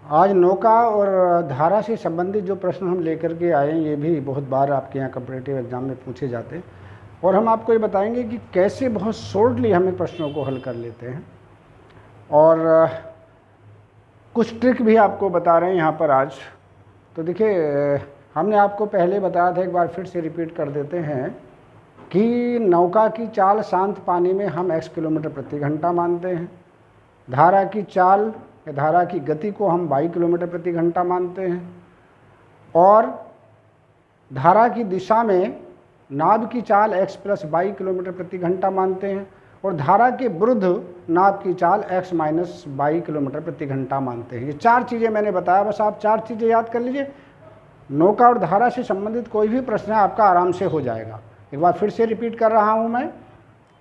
आज नौका और धारा से संबंधित जो प्रश्न हम लेकर के आए हैं ये भी बहुत बार आपके यहाँ कॉम्पिटिटिव एग्जाम में पूछे जाते हैं और हम आपको ये बताएंगे कि कैसे बहुत शॉर्टली हम इन प्रश्नों को हल कर लेते हैं और कुछ ट्रिक भी आपको बता रहे हैं यहाँ पर आज। तो देखिए हमने आपको पहले बताया था, एक बार फिर से रिपीट कर देते हैं कि नौका की चाल शांत पानी में हम x किलोमीटर प्रति घंटा मानते हैं, धारा की चाल या धारा की गति को हम y किलोमीटर प्रति घंटा मानते हैं और धारा की दिशा में नाव की चाल x प्लस y किलोमीटर प्रति घंटा मानते हैं और धारा के विरुद्ध नाव की चाल x माइनस y किलोमीटर प्रति घंटा मानते हैं। ये चार चीज़ें मैंने बताया, बस आप चार चीज़ें याद कर लीजिए। नौका और धारा से संबंधित कोई भी प्रश्न है आपका आराम से हो जाएगा। एक बार फिर से रिपीट कर रहा हूँ मैं,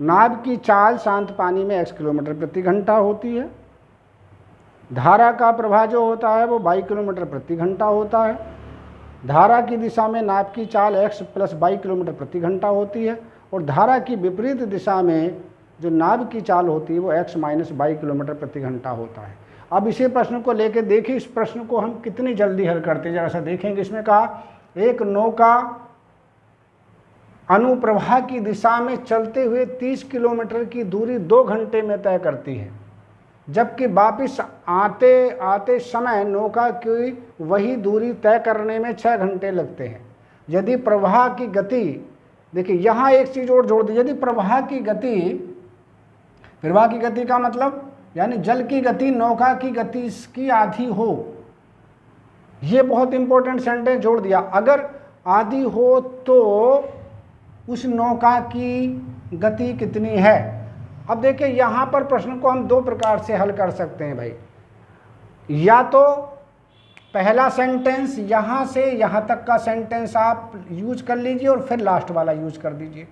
नाव की चाल शांत पानी में x किलोमीटर प्रति घंटा होती है, धारा का प्रवाह जो होता है वो y किलोमीटर प्रति घंटा होता है, धारा की दिशा में नाव की चाल x प्लस y किलोमीटर प्रति घंटा होती है और धारा की विपरीत दिशा में जो नाव की चाल होती है वो x माइनस y किलोमीटर प्रति घंटा होता है। अब इसी प्रश्न को लेकर देखिए, इस प्रश्न को हम कितनी जल्दी हल करते हैं जरा सा देखेंगे। इसमें कहा एक नौका अनुप्रवाह की दिशा में चलते हुए 30 किलोमीटर की दूरी 2 घंटे में तय करती है, जबकि वापस आते आते समय नौका की वही दूरी तय करने में 6 घंटे लगते हैं। यदि प्रवाह की गति, देखिए यहाँ एक चीज़ और जोड़ दी, यदि प्रवाह की गति का मतलब यानी जल की गति नौका की गति की आधी हो, ये बहुत इंपॉर्टेंट सेंटेंस जोड़ दिया। अगर आधी हो तो उस नौका की गति कितनी है। अब देखिए यहाँ पर प्रश्न को हम दो प्रकार से हल कर सकते हैं भाई, या तो पहला सेंटेंस यहाँ से यहाँ तक का सेंटेंस आप यूज कर लीजिए और फिर लास्ट वाला यूज कर दीजिए,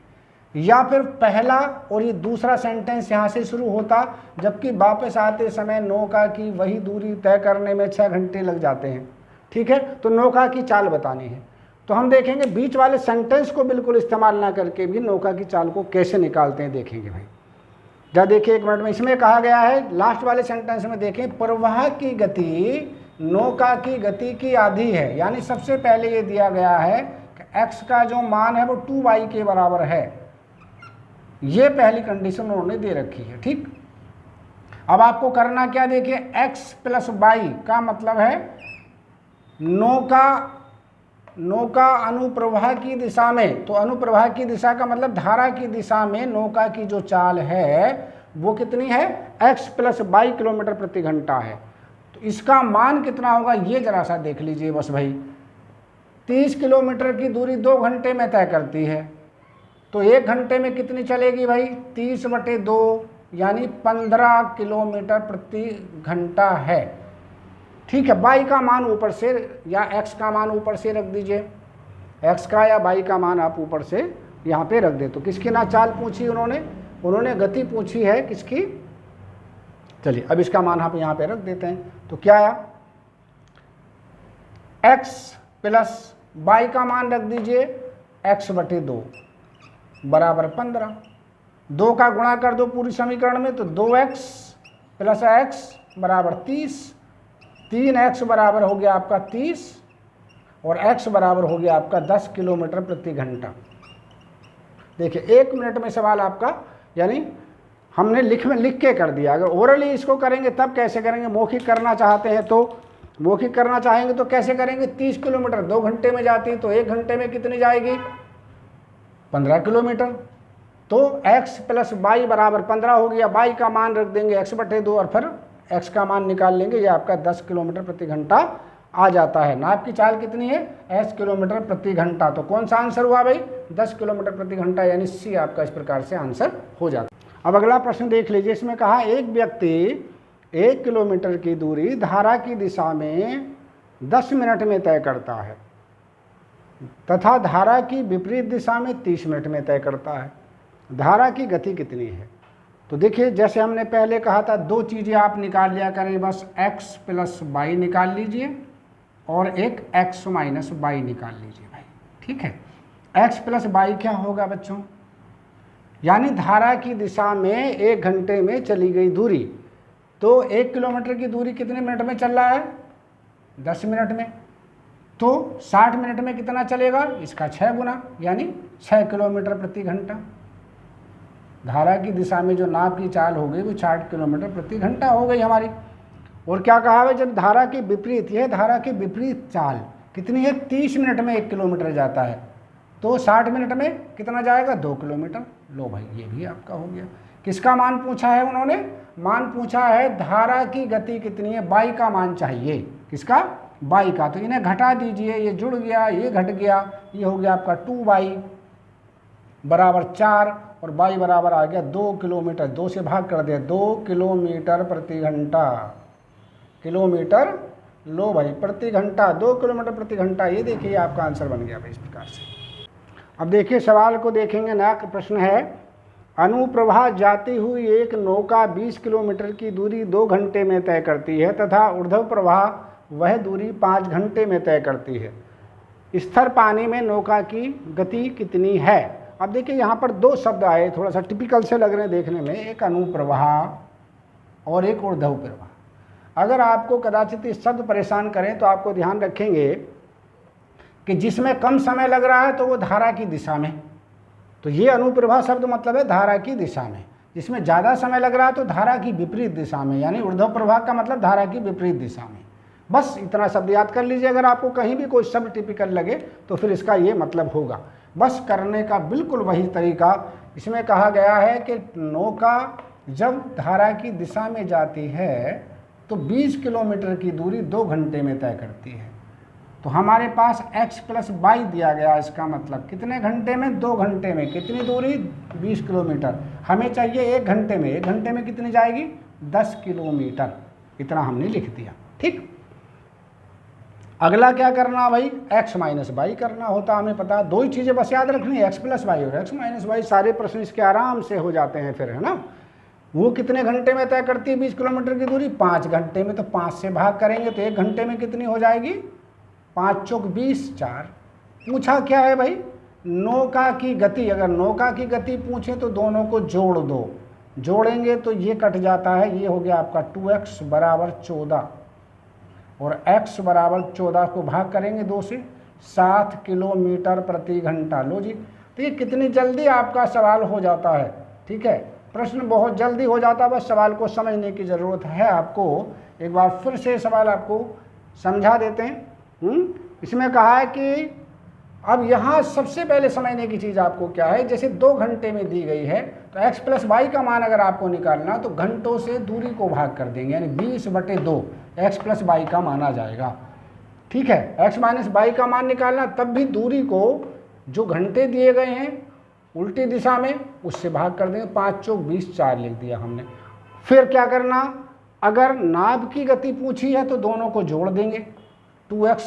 या फिर पहला और ये दूसरा सेंटेंस यहाँ से शुरू होता जबकि वापस आते समय नौका की वही दूरी तय करने में 6 घंटे लग जाते हैं। ठीक है, तो नौका की चाल बतानी है तो हम देखेंगे बीच वाले सेंटेंस को बिल्कुल इस्तेमाल ना करके भी नौका की चाल को कैसे निकालते हैं, देखेंगे भाई। जब देखिए एक मिनट में इसमें कहा गया है, लास्ट वाले सेंटेंस में देखें, प्रवाह की गति नौका की गति की आधी है, यानी सबसे पहले ये दिया गया है कि x का जो मान है वो 2y के बराबर है। ये पहली कंडीशन उन्होंने दे रखी है। ठीक, अब आपको करना क्या, देखिए x प्लस y का मतलब है नौका अनुप्रवाह की दिशा में, तो अनुप्रवाह की दिशा का मतलब धारा की दिशा में नौका की जो चाल है वो कितनी है, x प्लस y किलोमीटर प्रति घंटा है। तो इसका मान कितना होगा ये जरा सा देख लीजिए बस भाई। 30 किलोमीटर की दूरी 2 घंटे में तय करती है, तो 1 घंटे में कितनी चलेगी भाई, 30/2 यानी 15 किलोमीटर प्रति घंटा है। ठीक है, y का मान ऊपर से या x का मान ऊपर से रख दीजिए, x का या y का मान आप ऊपर से यहाँ पे रख दे। तो किसकी ना चाल पूछी उन्होंने गति पूछी है किसकी। चलिए अब इसका मान आप यहाँ पे रख देते हैं, तो क्या आया, x प्लस y का मान रख दीजिए x/2 बराबर 15। 2 का गुणा कर दो पूरी समीकरण में, तो 2x प्लस x बराबर 30, 3x बराबर हो गया आपका 30 और x बराबर हो गया आपका 10 किलोमीटर प्रति घंटा। देखिए 1 मिनट में सवाल आपका, यानी हमने लिख के कर दिया। अगर ओरली इसको करेंगे तब कैसे करेंगे, मौखिक करना चाहते हैं तो मौखिक करना चाहेंगे तो कैसे करेंगे, 30 किलोमीटर 2 घंटे में जाती है तो 1 घंटे में कितनी जाएगी, 15 किलोमीटर। तो x प्लस y बराबर 15 हो गया, y का मान रख देंगे x/2 और फिर x का मान निकाल लेंगे, ये आपका 10 किलोमीटर प्रति घंटा आ जाता है। नाव की चाल कितनी है, s किलोमीटर प्रति घंटा। तो कौन सा आंसर हुआ भाई, 10 किलोमीटर प्रति घंटा, यानी सी आपका इस प्रकार से आंसर हो जाता है। अब अगला प्रश्न देख लीजिए, इसमें कहा एक व्यक्ति 1 किलोमीटर की दूरी धारा की दिशा में 10 मिनट में तय करता है तथा धारा की विपरीत दिशा में 30 मिनट में तय करता है, धारा की गति कितनी है। तो देखिए जैसे हमने पहले कहा था, दो चीज़ें आप निकाल लिया करें, बस x प्लस y निकाल लीजिए और एक x माइनस y निकाल लीजिए भाई। ठीक है, x प्लस y क्या होगा बच्चों, यानी धारा की दिशा में 1 घंटे में चली गई दूरी। तो 1 किलोमीटर की दूरी कितने मिनट में चल रहा है, 10 मिनट में, तो 60 मिनट में कितना चलेगा, इसका 6 गुना यानी 6 किलोमीटर प्रति घंटा। धारा की दिशा में जो नाव की चाल हो गई वो 60 किलोमीटर प्रति घंटा हो गई हमारी। और क्या कहा है, जब धारा की विपरीत, यह धारा की विपरीत चाल कितनी है, 30 मिनट में 1 किलोमीटर जाता है, तो 60 मिनट में कितना जाएगा, 2 किलोमीटर। लो भाई ये भी आपका हो गया। किसका मान पूछा है उन्होंने, मान पूछा है धारा की गति कितनी है, बाई का मान चाहिए। किसका, बाई का। तो इन्हें घटा दीजिए, ये जुड़ गया, ये घट गया, ये हो गया आपका 2y बराबर 4 और बाई बराबर आ गया 2 किलोमीटर। 2 से भाग कर दिया, 2 किलोमीटर प्रति घंटा। किलोमीटर, लो भाई, प्रति घंटा, 2 किलोमीटर प्रति घंटा। ये देखिए आपका आंसर बन गया भाई इस प्रकार से। अब देखिए सवाल को देखेंगे, नया प्रश्न है, अनुप्रवाह जाती हुई एक नौका 20 किलोमीटर की दूरी 2 घंटे में तय करती है तथा ऊर्ध्व प्रवाह वह दूरी 5 घंटे में तय करती है। स्थिर पानी में नौका की गति कितनी है। अब देखिए यहाँ पर 2 शब्द आए, थोड़ा सा टिपिकल से लग रहे हैं देखने में, एक अनुप्रवाह और एक ऊर्ध्व प्रवाह। अगर आपको कदाचित इस शब्द परेशान करें तो आपको ध्यान रखेंगे कि जिसमें कम समय लग रहा है तो वो धारा की दिशा में, तो ये अनुप्रवाह शब्द मतलब है धारा की दिशा में। जिसमें ज़्यादा समय लग रहा है तो धारा की विपरीत दिशा में, यानी ऊर्ध्व प्रवाह का मतलब धारा की विपरीत दिशा में। बस इतना शब्द याद कर लीजिए। अगर आपको कहीं भी कोई शब्द टिपिकल लगे तो फिर इसका ये मतलब होगा। बस करने का बिल्कुल वही तरीका। इसमें कहा गया है कि नौका जब धारा की दिशा में जाती है तो 20 किलोमीटर की दूरी 2 घंटे में तय करती है। तो हमारे पास x + y दिया गया, इसका मतलब कितने घंटे में, 2 घंटे में। कितनी दूरी, 20 किलोमीटर। हमें चाहिए 1 घंटे में, 1 घंटे में कितनी जाएगी, 10 किलोमीटर। इतना हमने लिख दिया, ठीक। अगला क्या करना भाई, x - y करना होता, हमें पता। 2 ही चीज़ें बस याद रखनी है, x + y और x - y। सारे प्रश्न इसके आराम से हो जाते हैं फिर, है ना। वो कितने घंटे में तय करती है 20 किलोमीटर की दूरी, 5 घंटे में। तो 5 से भाग करेंगे तो 1 घंटे में कितनी हो जाएगी, 5 × 4 = 20, 4। पूछा क्या है भाई, नौका की गति। अगर नौका की गति पूछे तो दोनों को जोड़ दो, जोड़ेंगे तो ये कट जाता है, ये हो गया आपका 2x बराबर 14 और x बराबर 14 को भाग करेंगे 2 से, 7 किलोमीटर प्रति घंटा। लो जी, तो ये कितनी जल्दी आपका सवाल हो जाता है, ठीक है। प्रश्न बहुत जल्दी हो जाता है, बस सवाल को समझने की ज़रूरत है आपको। एक बार फिर से सवाल आपको समझा देते हैं। इसमें कहा है कि अब यहाँ सबसे पहले समझने की चीज़ आपको क्या है, जैसे 2 घंटे में दी गई है तो x + y का मान अगर आपको निकालना तो घंटों से दूरी को भाग कर देंगे, यानी 20/2 x + y का मान आ जाएगा, ठीक है। x - y का मान निकालना, तब भी दूरी को जो घंटे दिए गए हैं उल्टी दिशा में उससे भाग कर देंगे। 5 × 4 = 20, 4 लिख दिया हमने। फिर क्या करना, अगर नाभ की गति पूछी है तो दोनों को जोड़ देंगे 2x,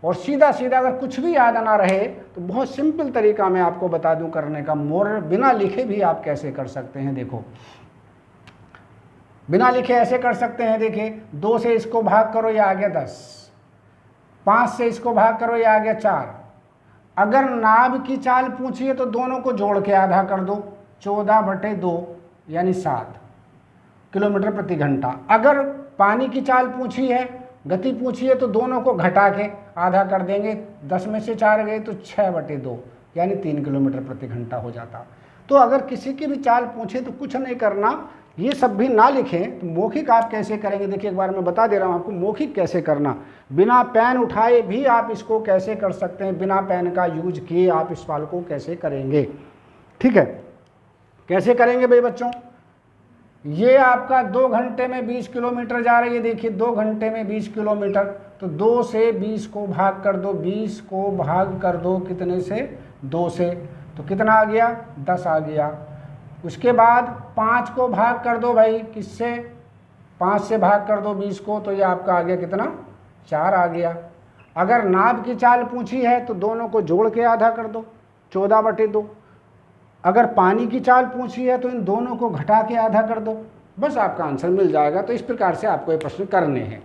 और सीधा सीधा अगर कुछ भी याद ना रहे तो बहुत सिंपल तरीका मैं आपको बता दूं करने का, मोर बिना लिखे भी आप कैसे कर सकते हैं। देखो बिना लिखे ऐसे कर सकते हैं, देखिए 2 से इसको भाग करो, ये आ गया 10, 5 से इसको भाग करो, ये आ गया 4। अगर नाभ की चाल पूछी है तो दोनों को जोड़ के आधा कर दो, 14/2 यानी 7 किलोमीटर प्रति घंटा। अगर पानी की चाल पूछी है, गति पूछी है, तो दोनों को घटा के आधा कर देंगे, 10 में से 4 गए तो 6/2 यानी 3 किलोमीटर प्रति घंटा हो जाता। तो अगर किसी की भी चाल पूछे तो कुछ नहीं करना, ये सब भी ना लिखें तो मौखिक आप कैसे करेंगे। देखिए एक बार मैं बता दे रहा हूँ आपको मौखिक कैसे करना। बिना पेन उठाए भी आप इसको कैसे कर सकते हैं, बिना पेन का यूज किए आप इस सवाल को कैसे करेंगे, ठीक है। कैसे करेंगे भाई बच्चों, ये आपका 2 घंटे में 20 किलोमीटर जा रही है। देखिए 2 घंटे में 20 किलोमीटर, तो 2 से 20 को भाग कर दो, 20 को भाग कर दो कितने से, 2 से, तो कितना आ गया, 10 आ गया। उसके बाद 5 को भाग कर दो भाई, किससे, 5 से भाग कर दो 20 को, तो ये आपका आ गया कितना, 4 आ गया। अगर नाभ की चाल पूछी है तो दोनों को जोड़ के आधा कर दो, 14/2। अगर पानी की चाल पूछी है तो इन दोनों को घटा के आधा कर दो, बस आपका आंसर मिल जाएगा। तो इस प्रकार से आपको ये प्रश्न करने हैं।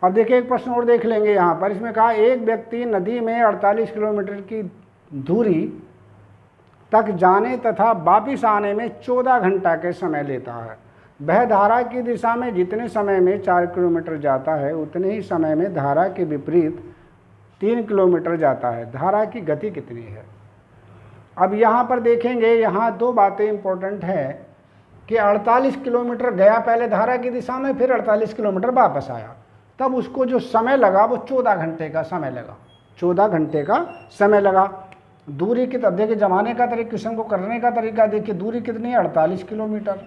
अब देखिए एक प्रश्न और देख लेंगे यहाँ पर। इसमें कहा एक व्यक्ति नदी में 48 किलोमीटर की दूरी तक जाने तथा वापिस आने में 14 घंटा के समय लेता है, वह धारा की दिशा में जितने समय में 4 किलोमीटर जाता है उतने ही समय में धारा के विपरीत 3 किलोमीटर जाता है। धारा की गति कितनी है? अब यहाँ पर देखेंगे, यहाँ दो बातें इंपॉर्टेंट हैं कि 48 किलोमीटर गया पहले धारा की दिशा में, फिर 48 किलोमीटर वापस आया, तब उसको जो समय लगा वो 14 घंटे का समय लगा। 14 घंटे का समय लगा। दूरी की तब देखिए जमाने का तरीका, क्वेश्चन को करने का तरीका देखिए, दूरी कितनी है 48 किलोमीटर।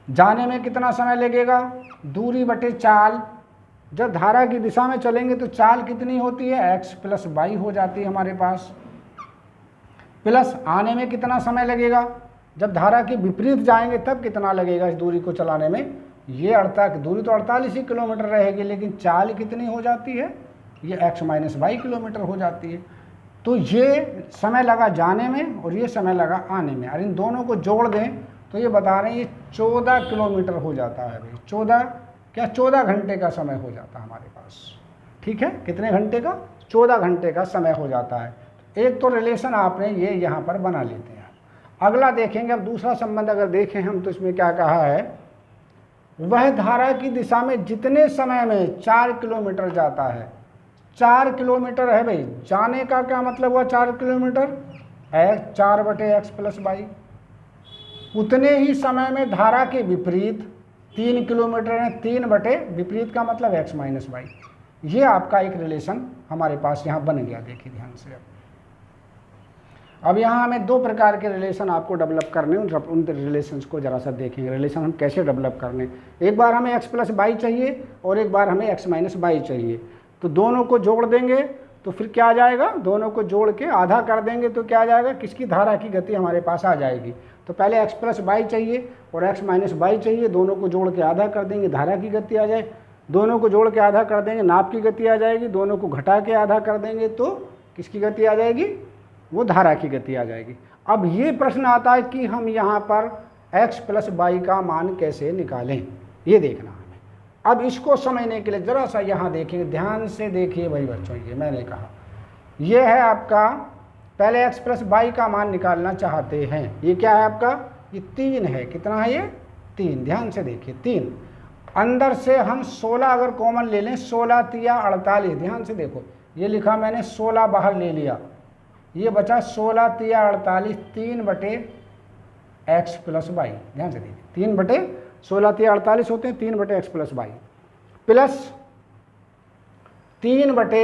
जाने में कितना समय लगेगा? दूरी बटे चाल। जब धारा की दिशा में चलेंगे तो चाल कितनी होती है? x प्लस वाई हो जाती है हमारे पास। प्लस आने में कितना समय लगेगा? जब धारा के विपरीत जाएंगे तब कितना लगेगा इस दूरी को चलाने में? ये 48, दूरी तो 48 ही किलोमीटर रहेगी, लेकिन चाल कितनी हो जाती है? ये x माइनस वाई किलोमीटर हो जाती है। तो ये समय लगा जाने में और ये समय लगा आने में, और इन दोनों को जोड़ दें तो ये बता रहे हैं ये 14 किलोमीटर हो जाता है भाई। 14 घंटे का समय हो जाता है हमारे पास। ठीक है, कितने घंटे का? 14 घंटे का समय हो जाता है। एक तो रिलेशन आपने ये यहाँ पर बना लेते हैं। अगला देखेंगे, अब दूसरा संबंध अगर देखें हम तो इसमें क्या कहा है? वह धारा की दिशा में जितने समय में 4 किलोमीटर जाता है। 4 किलोमीटर है भाई, जाने का क्या मतलब हुआ? 4 किलोमीटर 4/x प्लस वाई। उतने ही समय में धारा के विपरीत 3 किलोमीटर है, 3 बटे विपरीत का मतलब x माइनस वाई। ये आपका एक रिलेशन हमारे पास यहाँ बन गया। देखिए ध्यान से, अब यहाँ हमें दो प्रकार के रिलेशन आपको डेवलप करने, उन रिलेशंस को जरा सा देखेंगे। रिलेशन हम कैसे डेवलप करने, एक बार हमें x प्लस वाई चाहिए और एक बार हमें x माइनस वाई चाहिए। तो दोनों को जोड़ देंगे तो फिर क्या आ जाएगा? दोनों को जोड़ के आधा कर देंगे तो क्या आ जाएगा? किसकी धारा की गति हमारे पास आ जाएगी। तो पहले x प्लस वाई चाहिए और x माइनस वाई चाहिए, दोनों को जोड़ के आधा कर देंगे, धारा की गति आ जाए। दोनों को जोड़ के आधा कर देंगे, नाप की गति आ जाएगी। दोनों को घटा के आधा कर देंगे तो किसकी गति आ जाएगी? वो धारा की गति आ जाएगी। अब ये प्रश्न आता है कि हम यहाँ पर x प्लस वाई का मान कैसे निकालें, ये देखना हमें। अब इसको समझने के लिए जरा सा यहाँ देखेंगे, ध्यान से देखिए भाई बच्चों। ये मैंने कहा ये है आपका, पहले x प्लस वाई का मान निकालना चाहते हैं। ये क्या है आपका? ये 3 है। कितना है ये? 3। ध्यान से देखिए 3। अंदर से हम 16 अगर कॉमन ले लें, 16 तिया 48। ध्यान से देखो, ये लिखा मैंने 16 बाहर ले लिया, ये बचा 16 तिया 48, 3 बटे x प्लस वाई। ध्यान से देखिए 3 बटे 16 तिया 48 होते हैं, 3 बटे x प्लस वाई प्लस 3 बटे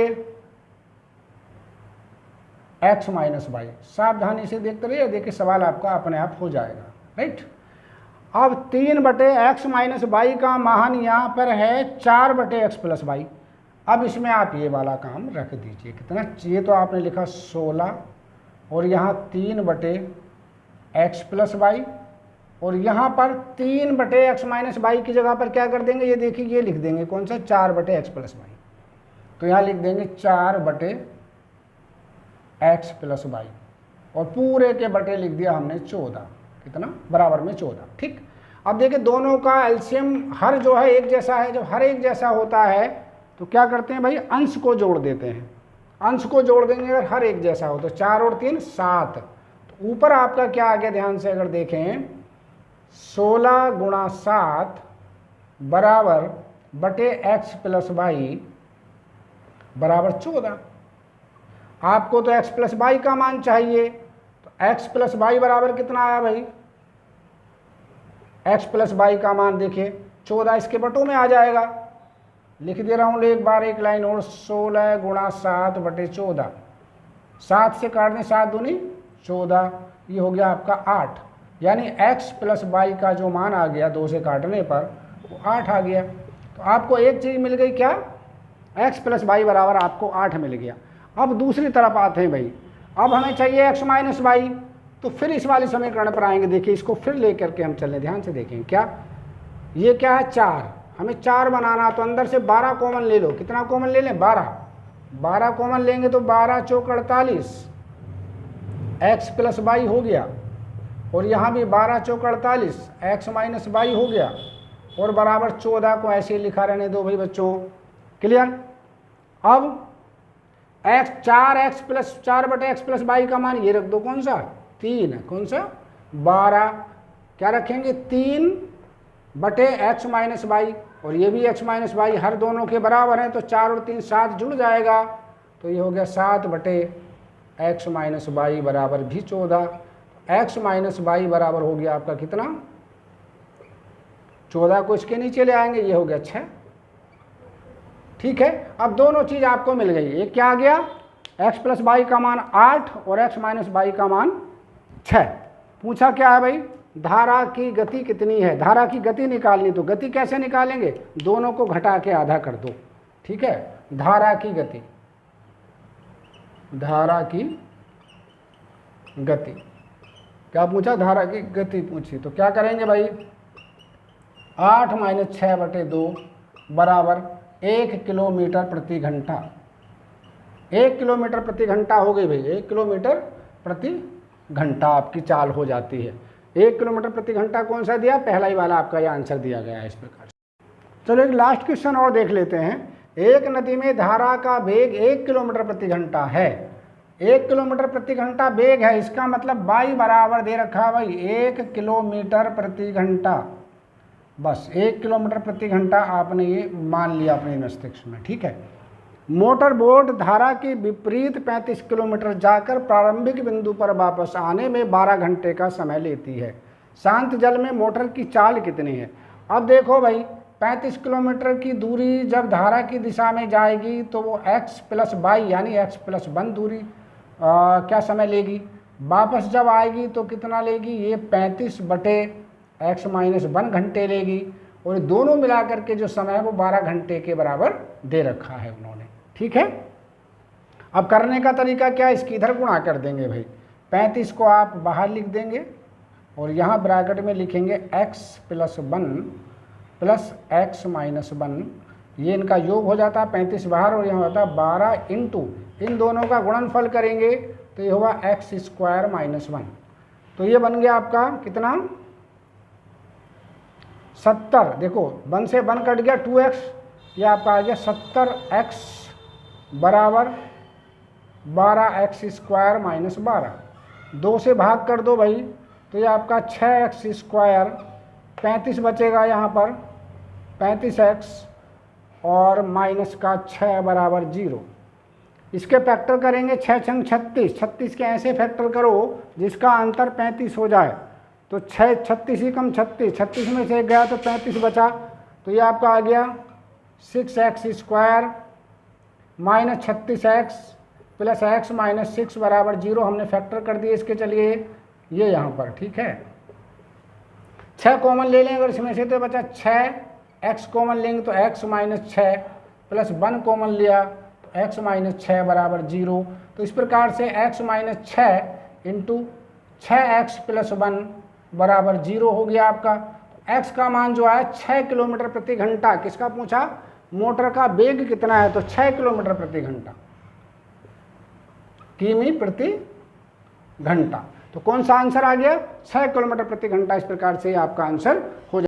x माइनस वाई। सावधानी से देखते रहिए, देखिए सवाल आपका अपने आप हो जाएगा। राइट, अब 3 बटे x माइनस वाई का मान यहाँ पर है 4 बटे x प्लस वाई। अब इसमें आप ये वाला काम रख दीजिए। कितना? ये तो आपने लिखा 16 और यहाँ 3 बटे x प्लस वाई, और यहाँ पर 3 बटे x माइनस वाई की जगह पर क्या कर देंगे? ये देखिए ये लिख देंगे कौन सा? 4 बटे x प्लस वाई। तो यहाँ लिख देंगे 4 बटे x प्लस वाई, और पूरे के बटे लिख दिया हमने 14। कितना? बराबर में 14। ठीक, अब देखिए दोनों का एलसीएम हर जो है एक जैसा है। जब हर एक जैसा होता है तो क्या करते हैं भाई? अंश को जोड़ देते हैं। अंश को जोड़ देंगे अगर हर एक जैसा हो तो 4 और 3 7। तो ऊपर आपका क्या आ गया? ध्यान से अगर देखें, 16 गुणा 7 बराबर बटे x प्लस वाई बराबर 14। आपको तो x प्लस वाई का मान चाहिए, तो x प्लस वाई बराबर कितना आया भाई? x प्लस वाई का मान देखिए 14 इसके बटों में आ जाएगा। लिख दे रहा हूँ एक बार एक लाइन और, 16 गुणा 7 बटे 14। 7 से काट दें, 7 दूनी 14, ये हो गया आपका 8। यानी x प्लस वाई का जो मान आ गया 2 से काटने पर वो 8 आ गया। तो आपको एक चीज़ मिल गई, क्या? x प्लस वाई बराबर आपको 8 मिल गया। अब दूसरी तरफ आते हैं भाई, अब हमें चाहिए x माइनस वाई। तो फिर इस वाले समीकरण पर आएंगे। देखिए इसको फिर लेकर के हम चलें, ध्यान से देखें। क्या ये क्या है? 4। हमें 4 बनाना, तो अंदर से 12 कॉमन ले लो। कितना कॉमन ले लें? 12 कॉमन लेंगे तो 12 चौक 48, x प्लस वाई हो गया, और यहाँ भी 12 चौक 48 x माइनस वाई हो गया, और बराबर 14 को ऐसे लिखा रहने दो भाई बच्चों। क्लियर? अब x 4 बटे x प्लस वाई का मान ये रख दो, कौन सा? 3। कौन सा? 12। क्या रखेंगे? 3 बटे एक्स माइनस वाई, और ये भी एक्स माइनस वाई, हर दोनों के बराबर हैं तो 4 और 3 7 जुड़ जाएगा, तो ये हो गया 7 बटे एक्स माइनस वाई बराबर भी 14। एक्स माइनस वाई बराबर हो गया आपका कितना, 14 को इसके नीचे ले आएंगे, ये हो गया 6। ठीक है, अब दोनों चीज़ आपको मिल गई। एक क्या आ गया, x प्लस वाई का मान 8 और x माइनस वाई का मान 6। पूछा क्या है भाई, धारा की गति कितनी है, धारा की गति निकालनी। तो गति कैसे निकालेंगे, दोनों को घटा के आधा कर दो। ठीक है, धारा की गति, धारा की गति क्या पूछा, धारा की गति पूछी। तो क्या करेंगे भाई, 8 माइनस 6 बटे 2 बराबर 1 किलोमीटर प्रति घंटा। 1 किलोमीटर प्रति घंटा हो गई भाई, 1 किलोमीटर प्रति घंटा आपकी चाल हो जाती है। 1 किलोमीटर प्रति घंटा कौन सा दिया, पहला ही वाला आपका ये आंसर दिया गया है इस प्रकार से। चलो एक लास्ट क्वेश्चन और देख लेते हैं। एक नदी में धारा का वेग 1 किलोमीटर प्रति घंटा है। 1 किलोमीटर प्रति घंटा वेग है, इसका मतलब वाई बराबर दे रखा है भाई 1 किलोमीटर प्रति घंटा। बस 1 किलोमीटर प्रति घंटा आपने ये मान लिया अपने मस्तिष्क में। ठीक है, मोटर बोट धारा के विपरीत 35 किलोमीटर जाकर प्रारंभिक बिंदु पर वापस आने में 12 घंटे का समय लेती है। शांत जल में मोटर की चाल कितनी है। अब देखो भाई, 35 किलोमीटर की दूरी जब धारा की दिशा में जाएगी तो वो x प्लस वाई यानी x प्लस 1 दूरी क्या समय लेगी। वापस जब आएगी तो कितना लेगी, ये 35 बटे x माइनस 1 घंटे लेगी, और दोनों मिलाकर के जो समय है वो 12 घंटे के बराबर दे रखा है उन्होंने। ठीक है, अब करने का तरीका क्या है, इसकी इधर गुणा कर देंगे भाई। 35 को आप बाहर लिख देंगे और यहाँ ब्रैकेट में लिखेंगे x plus 1 plus x minus 1, ये इनका योग हो जाता है 35 बाहर और यहाँ होता है 12 इंटू इन दोनों का गुणनफल करेंगे तो ये होगा एक्स स्क्वायर माइनस 1। तो ये बन गया आपका कितना, 70। देखो 1 से 1 कट गया 2x, ये आपका आ गया 70x बराबर 12x स्क्वायर माइनस 12। 2 से भाग कर दो भाई तो ये आपका 6x स्क्वायर, 35 बचेगा यहाँ पर 35x और माइनस का 6 बराबर 0। इसके फैक्टर करेंगे 6 छंग 36, 36 के ऐसे फैक्टर करो जिसका अंतर 35 हो जाए। तो 6 36 ही कम 36, 36 में से गया तो 35 बचा, तो ये आपका आ गया 6x square minus 36x plus x minus 6 बराबर 0। हमने फैक्टर कर दिए इसके, चलिए ये यहाँ पर। ठीक है, 6 कॉमन ले लेंगे अगर इसमें से तो बचा 6, x कॉमन लेंगे तो x माइनस 6 प्लस 1 कॉमन लिया तो x माइनस 6 बराबर 0। तो इस प्रकार से x minus 6 into 6x plus 1 बराबर 0 हो गया आपका। x का मान जो है 6 किलोमीटर प्रति घंटा। किसका पूछा, मोटर का वेग कितना है, तो 6 किलोमीटर प्रति घंटा, किमी प्रति घंटा। तो कौन सा आंसर आ गया, 6 किलोमीटर प्रति घंटा। इस प्रकार से आपका आंसर हो जाए।